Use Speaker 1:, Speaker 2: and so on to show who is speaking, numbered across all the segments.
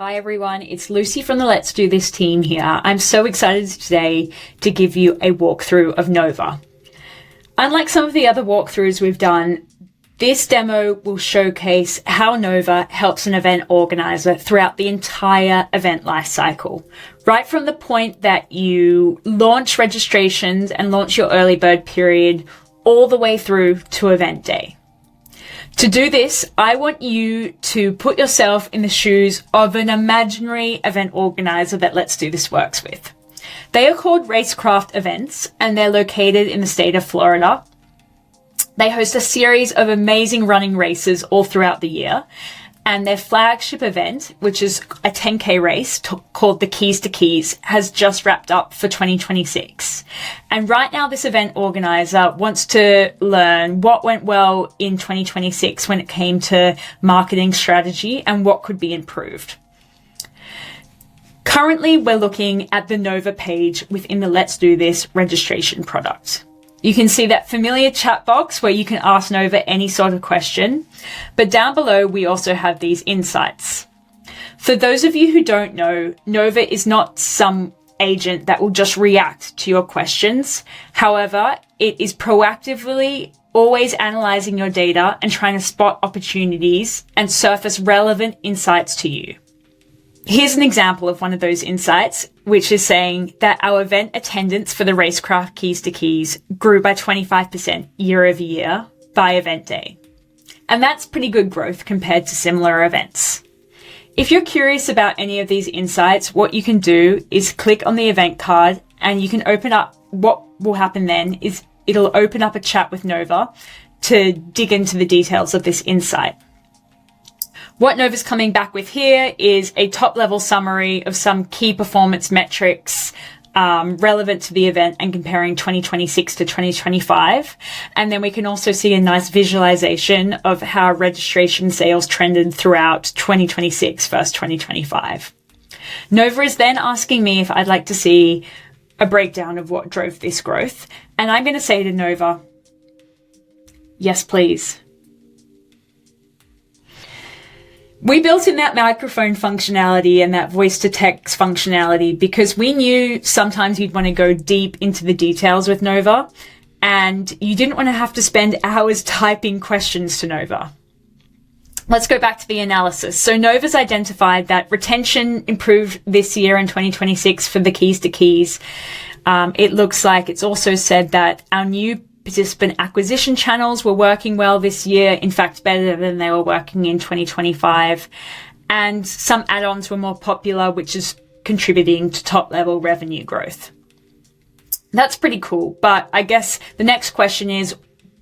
Speaker 1: Hi everyone, it's Lucy from the Let's Do This team here. I'm so excited today to give you a walkthrough of Nova. Unlike some of the other walkthroughs we've done, this demo will showcase how Nova helps an event organizer throughout the entire event lifecycle. Right from the point that you launch registrations and launch your early bird period all the way through to event day. To do this, I want you to put yourself in the shoes of an imaginary event organizer that Let's Do This works with. They are called Racecraft events and they're located in the state of Florida. They host a series of amazing running races all throughout the year. And their flagship event, which is a 10K race called the Keys to Keys, has just wrapped up for 2026. And right now, this event organizer wants to learn what went well in 2026 when it came to marketing strategy and what could be improved. Currently, we're looking at the Nova page within the Let's Do This registration product. You can see that familiar chat box where you can ask Nova any sort of question, but down below we also have these insights. For those of you who don't know, Nova is not some agent that will just react to your questions. However, it is proactively always analyzing your data and trying to spot opportunities and surface relevant insights to you. Here's an example of one of those insights, which is saying that our event attendance for the Racecraft Keys to Keys grew by 25% year over year by event day. And that's pretty good growth compared to similar events. If you're curious about any of these insights, what you can do is click on the event card and you can open up. What will happen then is it'll open up a chat with Nova to dig into the details of this insight. What Nova's coming back with here is a top-level summary of some key performance metrics relevant to the event and comparing 2026 to 2025. And then we can also see a nice visualization of how registration sales trended throughout 2026 versus 2025. Nova is then asking me if I'd like to see a breakdown of what drove this growth. And I'm going to say to Nova, yes, please. We built in that microphone functionality and that voice to text functionality because we knew sometimes you'd want to go deep into the details with Nova and you didn't want to have to spend hours typing questions to Nova. Let's go back to the analysis. So Nova's identified that retention improved this year in 2026 for the Keys to Keys. It looks like it's also said that our new participant acquisition channels were working well this year, in fact, better than they were working in 2025. And some add-ons were more popular, which is contributing to top-level revenue growth. That's pretty cool. But I guess the next question is,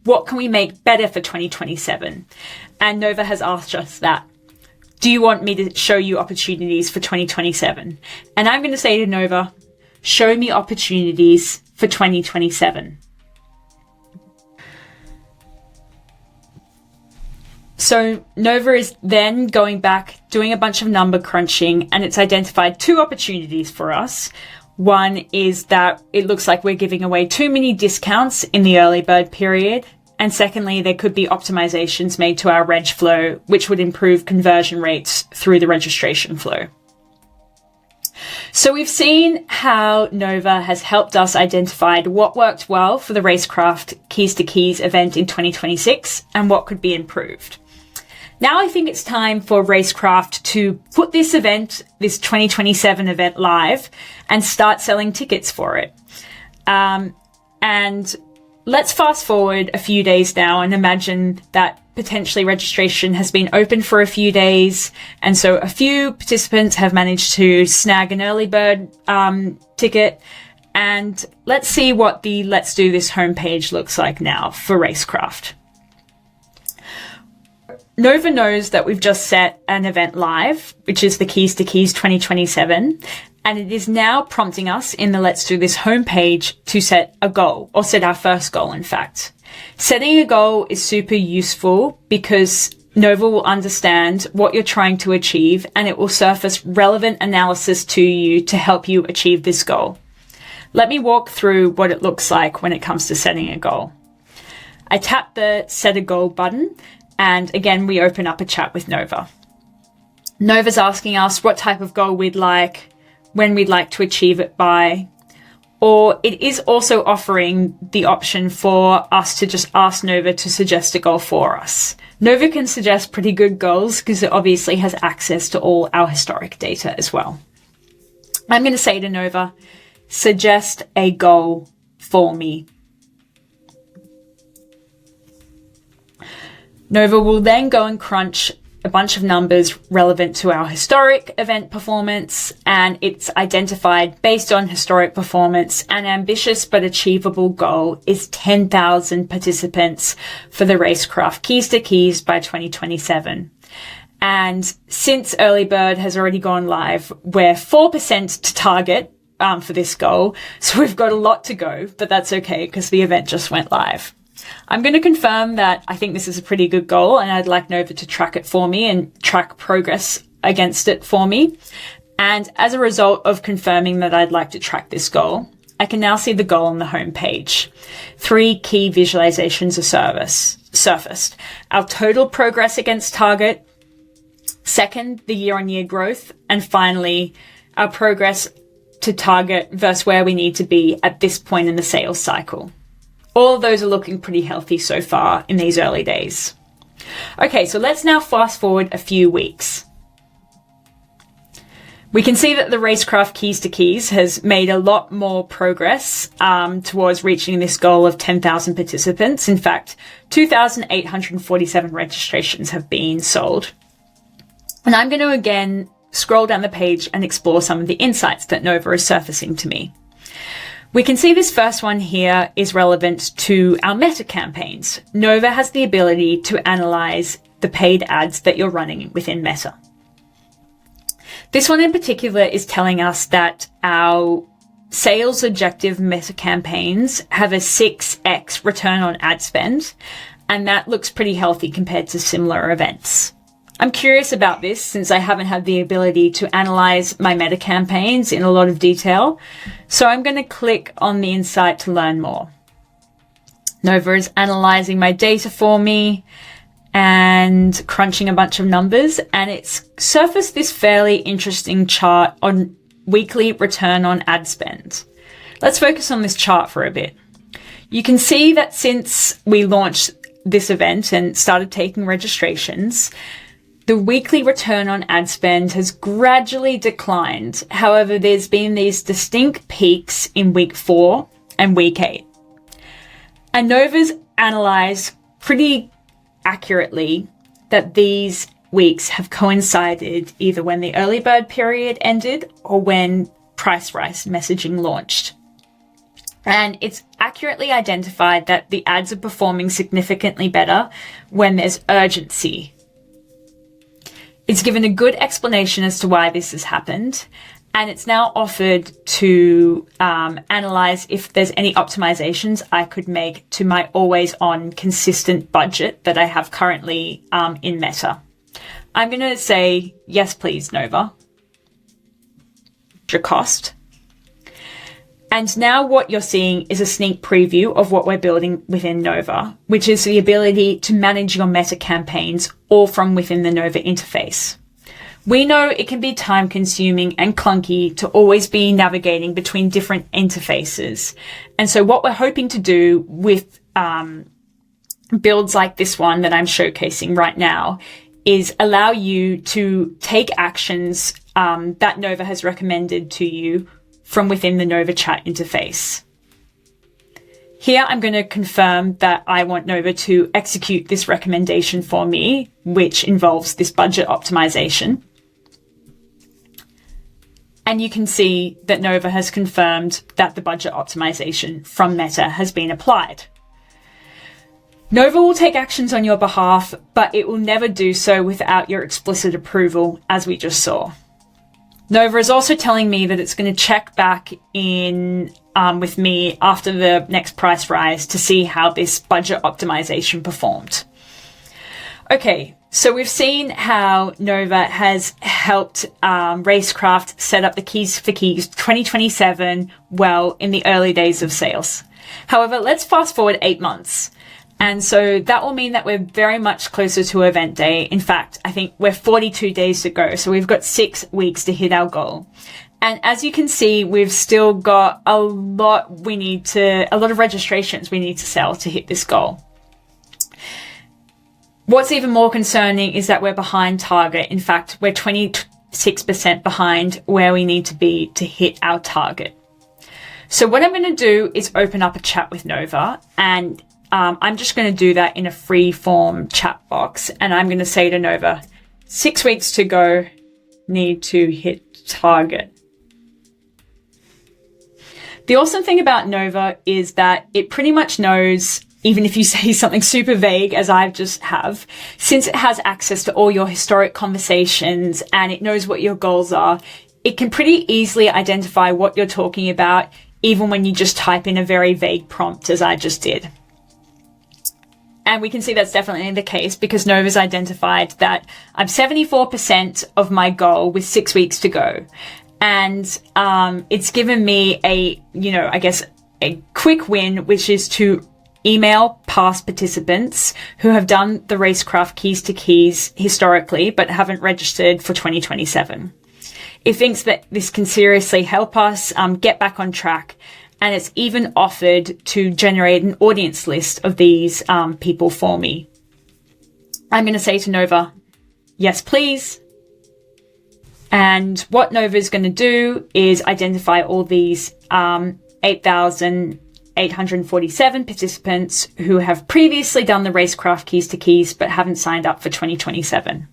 Speaker 1: what can we make better for 2027? And Nova has asked us that. Do you want me to show you opportunities for 2027? And I'm going to say to Nova, show me opportunities for 2027. So Nova is then going back, doing a bunch of number crunching, and it's identified two opportunities for us. One is that it looks like we're giving away too many discounts in the early bird period. And secondly, there could be optimizations made to our reg flow, which would improve conversion rates through the registration flow. So we've seen how Nova has helped us identify what worked well for the Racecraft Keys to Keys event in 2026 and what could be improved. Now I think it's time for Racecraft to put this event, this 2027 event live and start selling tickets for it. And let's fast forward a few days now and imagine that potentially registration has been open for a few days. And so a few participants have managed to snag an early bird ticket. And let's see what the Let's Do This homepage looks like now for Racecraft. Nova knows that we've just set an event live, which is the Keys to Keys 2027, and it is now prompting us in the Let's Do This homepage to set a goal, or set our first goal, in fact. Setting a goal is super useful because Nova will understand what you're trying to achieve and it will surface relevant analysis to you to help you achieve this goal. Let me walk through what it looks like when it comes to setting a goal. I tap the Set a Goal button, and again, we open up a chat with Nova. Nova's asking us what type of goal we'd like, when we'd like to achieve it by, or it is also offering the option for us to just ask Nova to suggest a goal for us. Nova can suggest pretty good goals because it obviously has access to all our historic data as well. I'm going to say to Nova, suggest a goal for me. Nova will then go and crunch a bunch of numbers relevant to our historic event performance, and it's identified based on historic performance. An ambitious but achievable goal is 10,000 participants for the racecraft Keys to Keys by 2027. And since Early Bird has already gone live, we're 4% to target for this goal. So we've got a lot to go, but that's okay because the event just went live. I'm going to confirm that I think this is a pretty good goal and I'd like Nova to track it for me and track progress against it for me. And as a result of confirming that I'd like to track this goal, I can now see the goal on the home page. 3 key visualizations are surfaced. Our total progress against target, second, the year-on-year growth, and finally, our progress to target versus where we need to be at this point in the sales cycle. All of those are looking pretty healthy so far in these early days. Okay, so let's now fast forward a few weeks. We can see that the racecraft Keys to Keys has made a lot more progress towards reaching this goal of 10,000 participants. In fact, 2,847 registrations have been sold. And I'm going to again scroll down the page and explore some of the insights that Nova is surfacing to me. We can see this first one here is relevant to our meta campaigns. Nova has the ability to analyze the paid ads that you're running within Meta. This one in particular is telling us that our sales objective meta campaigns have a 6x return on ad spend, and that looks pretty healthy compared to similar events. I'm curious about this since I haven't had the ability to analyze my meta campaigns in a lot of detail. So I'm going to click on the insight to learn more. Nova is analyzing my data for me and crunching a bunch of numbers, and it's surfaced this fairly interesting chart on weekly return on ad spend. Let's focus on this chart for a bit. You can see that since we launched this event and started taking registrations, the weekly return on ad spend has gradually declined. However, there's been these distinct peaks in week 4 and week 8. And Nova's analysed pretty accurately that these weeks have coincided either when the early bird period ended or when price rise messaging launched. And it's accurately identified that the ads are performing significantly better when there's urgency. It's given a good explanation as to why this has happened, and it's now offered to analyze if there's any optimizations I could make to my always-on consistent budget that I have currently in Meta. I'm going to say, yes, please, Nova. Your cost. And now what you're seeing is a sneak preview of what we're building within Nova, which is the ability to manage your meta campaigns all from within the Nova interface. We know it can be time consuming and clunky to always be navigating between different interfaces. And so what we're hoping to do with builds like this one that I'm showcasing right now is allow you to take actions that Nova has recommended to you from within the Nova chat interface. Here, I'm going to confirm that I want Nova to execute this recommendation for me, which involves this budget optimization. And you can see that Nova has confirmed that the budget optimization from Meta has been applied. Nova will take actions on your behalf, but it will never do so without your explicit approval, as we just saw. Nova is also telling me that it's going to check back in with me after the next price rise to see how this budget optimization performed. Okay, so we've seen how Nova has helped Racecraft set up the Keys for Keys 2027 well in the early days of sales. However, let's fast forward 8 months. And so that will mean that we're very much closer to event day. In fact, I think we're 42 days to go. So we've got 6 weeks to hit our goal. And as you can see, we've still got a lot of registrations we need to sell to hit this goal. What's even more concerning is that we're behind target. In fact, we're 26% behind where we need to be to hit our target. So what I'm going to do is open up a chat with Nova, and I'm just going to do that in a free form chat box. And I'm going to say to Nova, 6 weeks to go, need to hit target. The awesome thing about Nova is that it pretty much knows, even if you say something super vague, as I just have, since it has access to all your historic conversations and it knows what your goals are, it can pretty easily identify what you're talking about, even when you just type in a very vague prompt, as I just did. And we can see that's definitely the case because Nova's identified that I'm 74% of my goal with 6 weeks to go. And it's given me a quick win, which is to email past participants who have done the Racecraft Keys to Keys historically, but haven't registered for 2027. It thinks that this can seriously help us get back on track. And it's even offered to generate an audience list of these people for me. I'm going to say to Nova, yes, please. And what Nova is going to do is identify all these 8,847 participants who have previously done the Racecraft Keys to Keys but haven't signed up for 2027.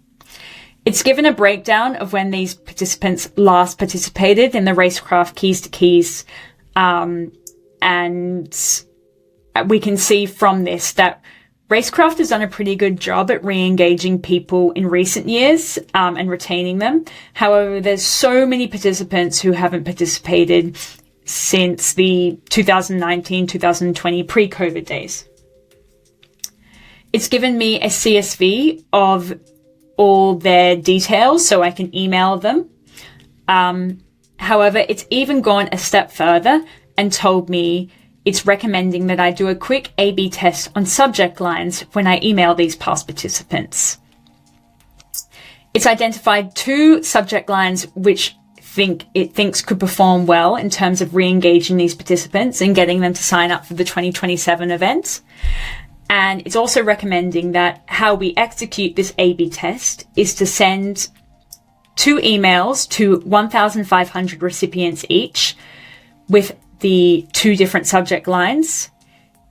Speaker 1: It's given a breakdown of when these participants last participated in the Racecraft Keys to Keys. And we can see from this that Racecraft has done a pretty good job at re-engaging people in recent years and retaining them. However, there's so many participants who haven't participated since the 2019-2020 pre-COVID days. It's given me a CSV of all their details so I can email them. However, it's even gone a step further and told me it's recommending that I do a quick A/B test on subject lines when I email these past participants. It's identified 2 subject lines which it thinks could perform well in terms of re-engaging these participants and getting them to sign up for the 2027 event. And it's also recommending that how we execute this A/B test is to send 2 emails to 1,500 recipients each with the 2 different subject lines,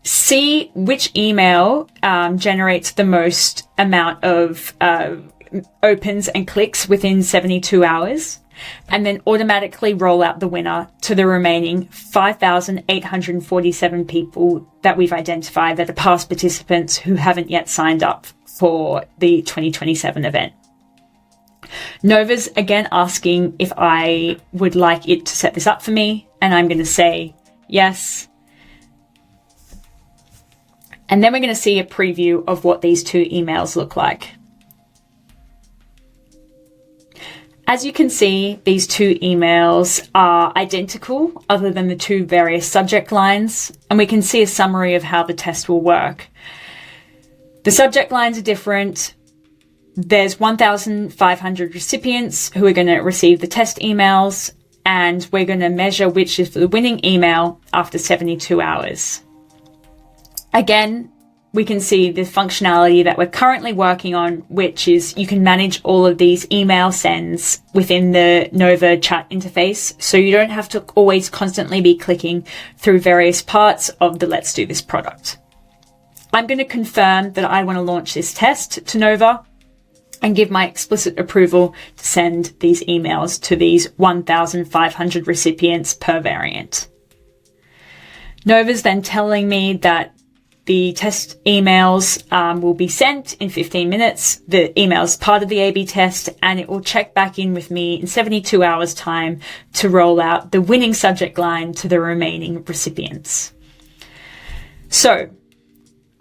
Speaker 1: see which email generates the most amount of opens and clicks within 72 hours, and then automatically roll out the winner to the remaining 5,847 people that we've identified that are past participants who haven't yet signed up for the 2027 event. Nova's again asking if I would like it to set this up for me, and I'm going to say yes. And then we're going to see a preview of what these 2 emails look like. As you can see, these 2 emails are identical other than the 2 various subject lines, and we can see a summary of how the test will work. The subject lines are different. There's 1,500 recipients who are going to receive the test emails, and we're going to measure which is the winning email after 72 hours. Again, we can see the functionality that we're currently working on, which is you can manage all of these email sends within the Nova chat interface, so you don't have to always constantly be clicking through various parts of the Let's Do This product. I'm going to confirm that I want to launch this test to Nova and give my explicit approval to send these emails to these 1,500 recipients per variant. Nova's then telling me that the test emails will be sent in 15 minutes. The email is part of the A/B test, and it will check back in with me in 72 hours time to roll out the winning subject line to the remaining recipients. So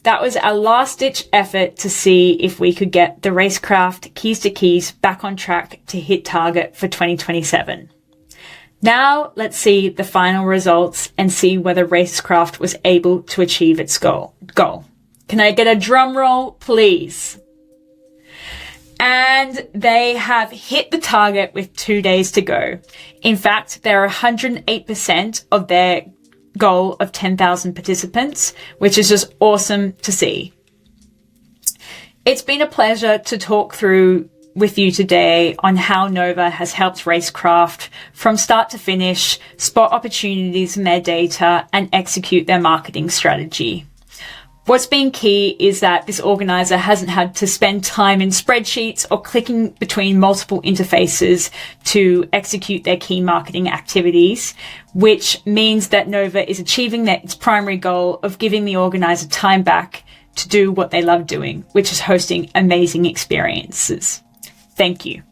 Speaker 1: that was our last-ditch effort to see if we could get the Racecraft Keys to Keys back on track to hit target for 2027. Now let's see the final results and see whether Racecraft was able to achieve its goal. Can I get a drum roll, please? And they have hit the target with 2 days to go. In fact, they're 108% of their goal of 10,000 participants, which is just awesome to see. It's been a pleasure to talk through with you today on how Nova has helped Racecraft from start to finish, spot opportunities in their data, and execute their marketing strategy. What's been key is that this organizer hasn't had to spend time in spreadsheets or clicking between multiple interfaces to execute their key marketing activities, which means that Nova is achieving its primary goal of giving the organizer time back to do what they love doing, which is hosting amazing experiences. Thank you.